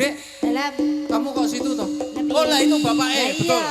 Dek, Dalam. kamu kok situ toh? Oh lah itu bapaknya, betul.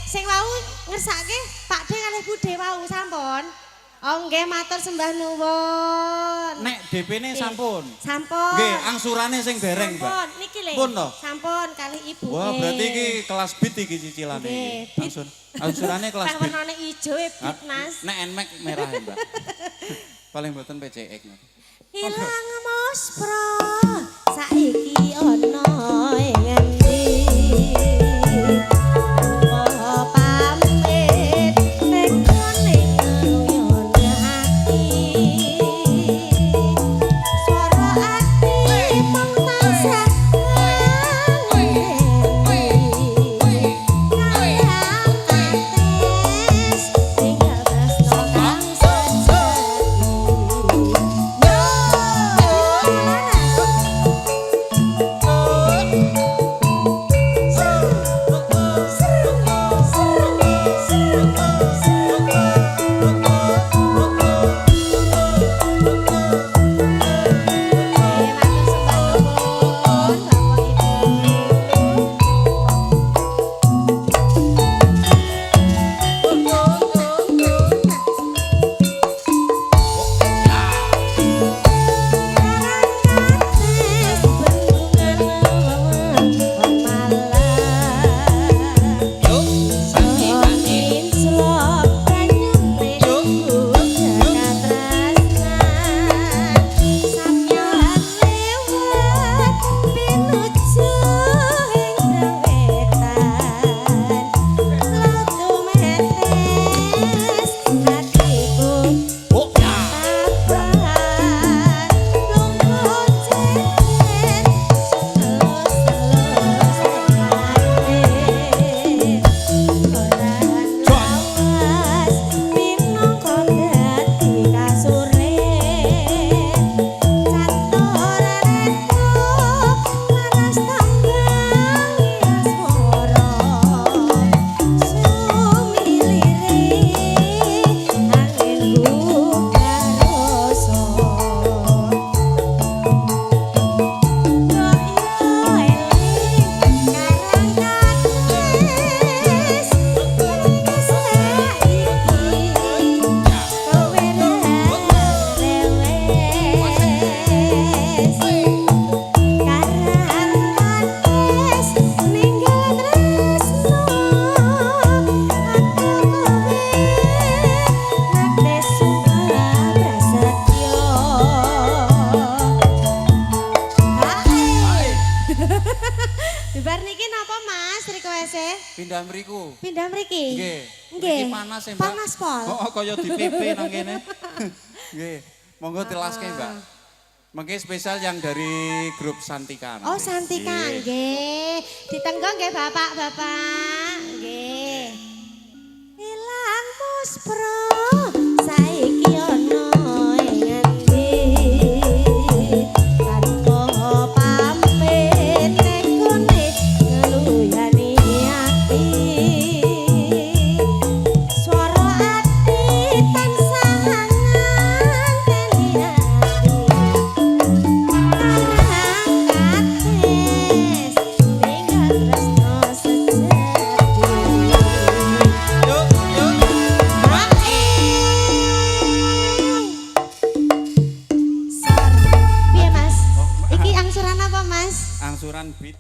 Sing wau ngersake Pak De kalih Bude wau sampun. Oh nggih matur sembah nuwun. Nek DP-ne sampun. Sampun. Nggih, angsurane sing dereng, Mbak. Sampun, niki lho. Pun toh? Sampun kalih Ibu. Wah, berarti iki kelas bit iki cicilane iki. Angsurane kelas bit. Warnane ijo bit Mas. Nek Nmax merah, Mbak. Paling mboten PCX. Hilang mospro saiki ono ing endi. Oh Bibar niki napa Mas request-e? Pindah mriku. Pindah mriki. Nggih. Nggih. Mriki panas ya, Mbak. Panas pol. Oh, kaya di PP nang kene. Nggih. Monggo telaske, Mbak. Mengke spesial yang dari grup Santika. Oh, Santika nggih. Ditenggo nggih Bapak-bapak. Nggih. Ilang muspro saiki ono ing endi. Tanpa pamit nek kene ngeluyani ati. Swara ati tansah nganteni ati. Kates tinggal tresno sejati. Yuk, yuk. Sar. Piye Mas? Iki angsuran apa Mas? Angsuran beat.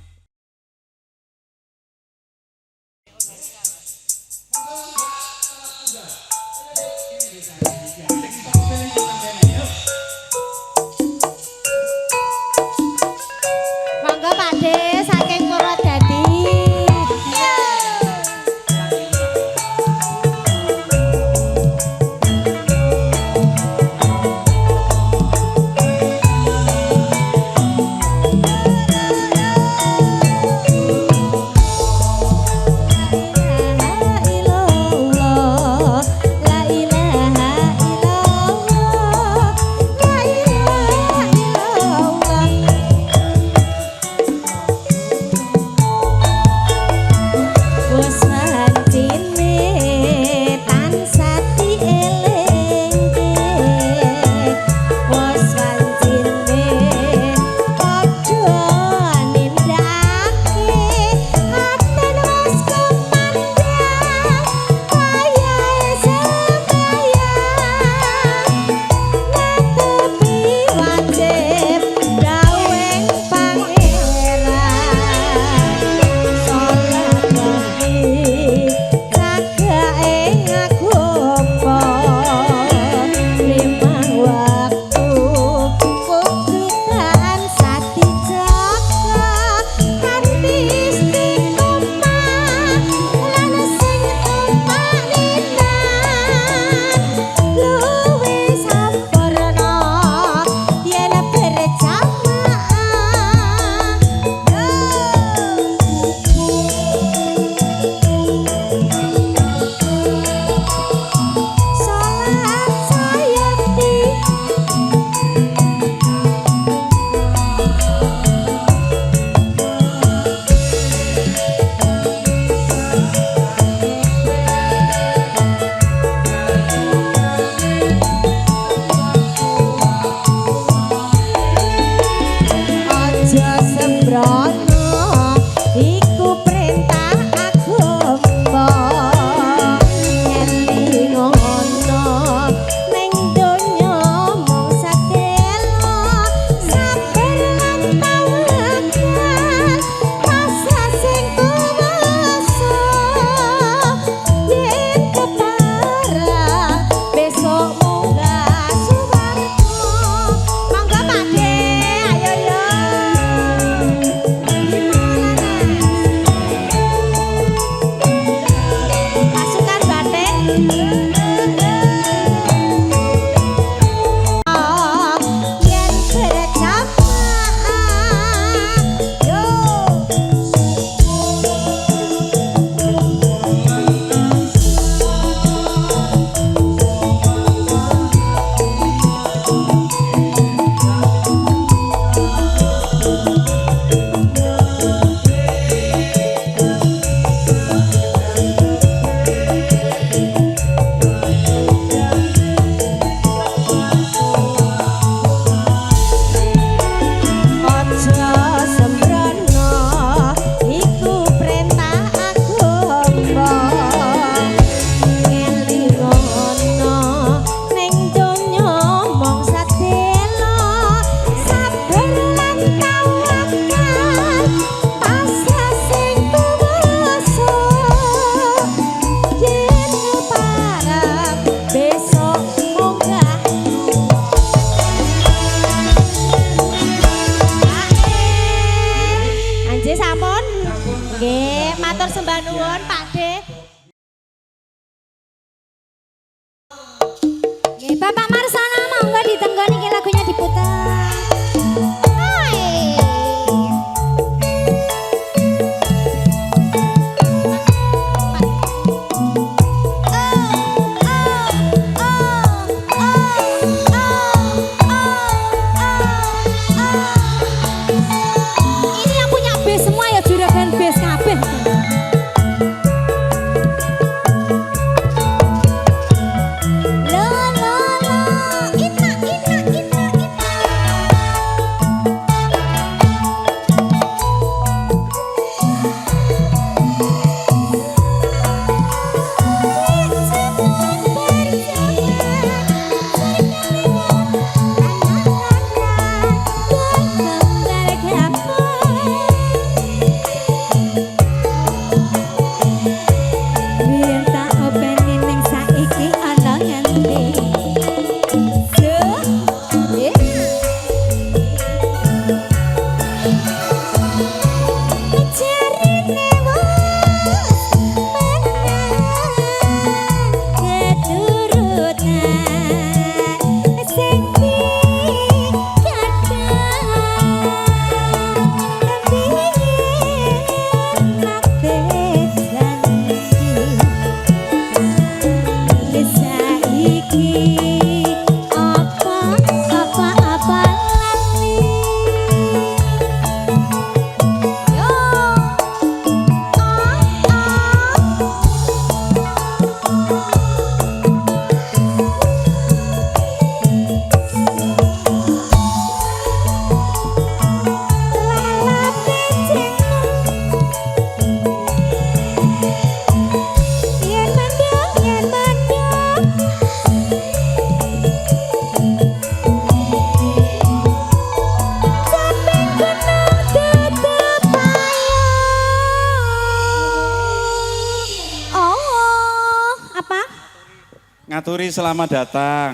Monggo Pak De saking Purwodadi. La ilaha illallah, la ilaha illallah. Wes mantine tansah dielingke. Wes mantine padha nindakake. Aten wes kumandhang wayahe sembayang. Netepi wajib dawuhing pangeran. Salat rohi cagake ngagumpa. Limang waktu kudu tansah dijaga kanthi istiqomah lan sing tumpaninan luwih sampurna yen berjamaah. Salat sayekti aja sembrono iku perintah agama. Yen ngono ning donya mung sedelo sabar lan tawakal masa sing kuwasa. Yen keparang besok munggah suwarga. Monggo Pak De, ayo yo. Nggih sampun. Nggih, matur sembah nuwun Pak De. Nggih, Bapak Marsana monggo ditenggoni iki lagunya diputar. Hai. Ini yang punya bass semua ya juragan bass kabeh. La la la, ina ina ina ina. Biar tak openi ning saiki ana ngendi. Apa-apa lali. Yo. Apa? Ngaturi selamat datang.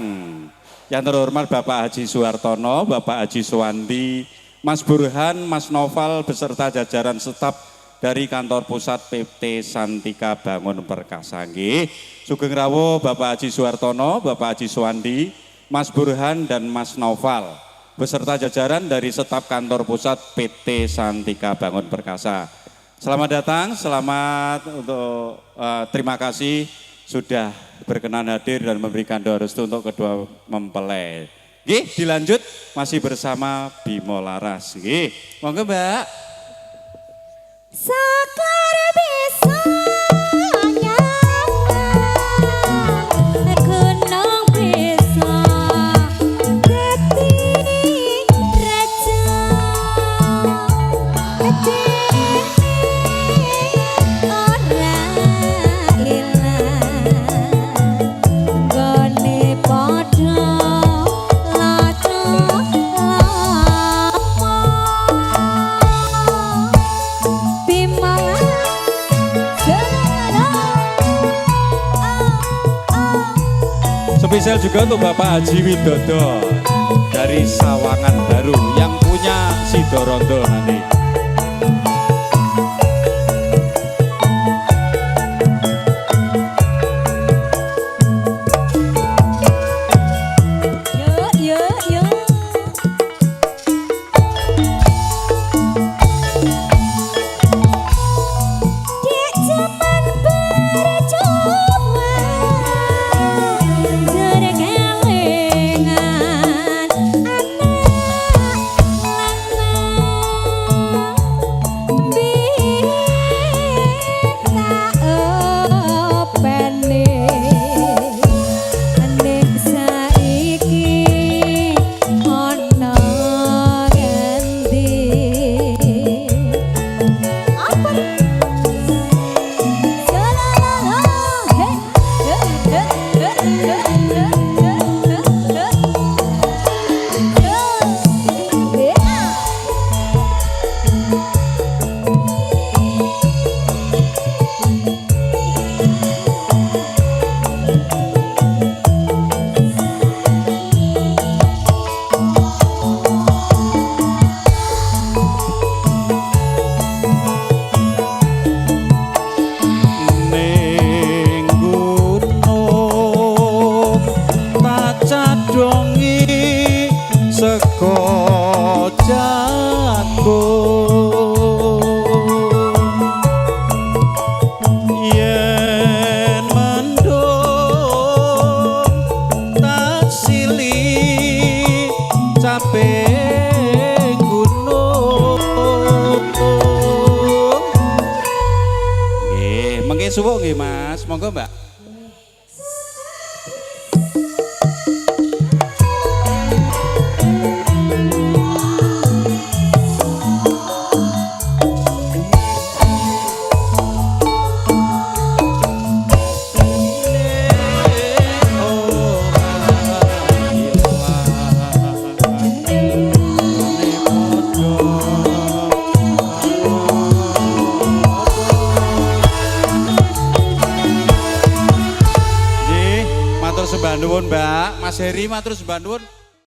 Yang terhormat Bapak Haji Suhartono, Bapak Haji Suwandi, Mas Burhan, Mas Noval beserta jajaran staf dari kantor pusat PT Santika Bangun Perkasa. Nggih, sugeng rawuh Bapak Haji Suhartono, Bapak Haji Suwandi, Mas Burhan dan Mas Noval beserta jajaran dari staf kantor pusat PT Santika Bangun Perkasa. Selamat datang, selamat untuk terima kasih sudah berkenan hadir dan memberikan doa restu untuk kedua mempelai. Nggih, dilanjut masih bersama Bimo Laras. Nggih, monggo Mbak. Sakar bisa nyala gunung bisa dadi raja ora ilang gone padha lato Spesial juga untuk Bapak Haji Widodo dari Sawangan Baru yang punya Sidorondo nanti. kesuwuk nggih Mas, monggo Mbak. Matur sembah nuwun Mbak, Mas Heri matur sembah nuwun.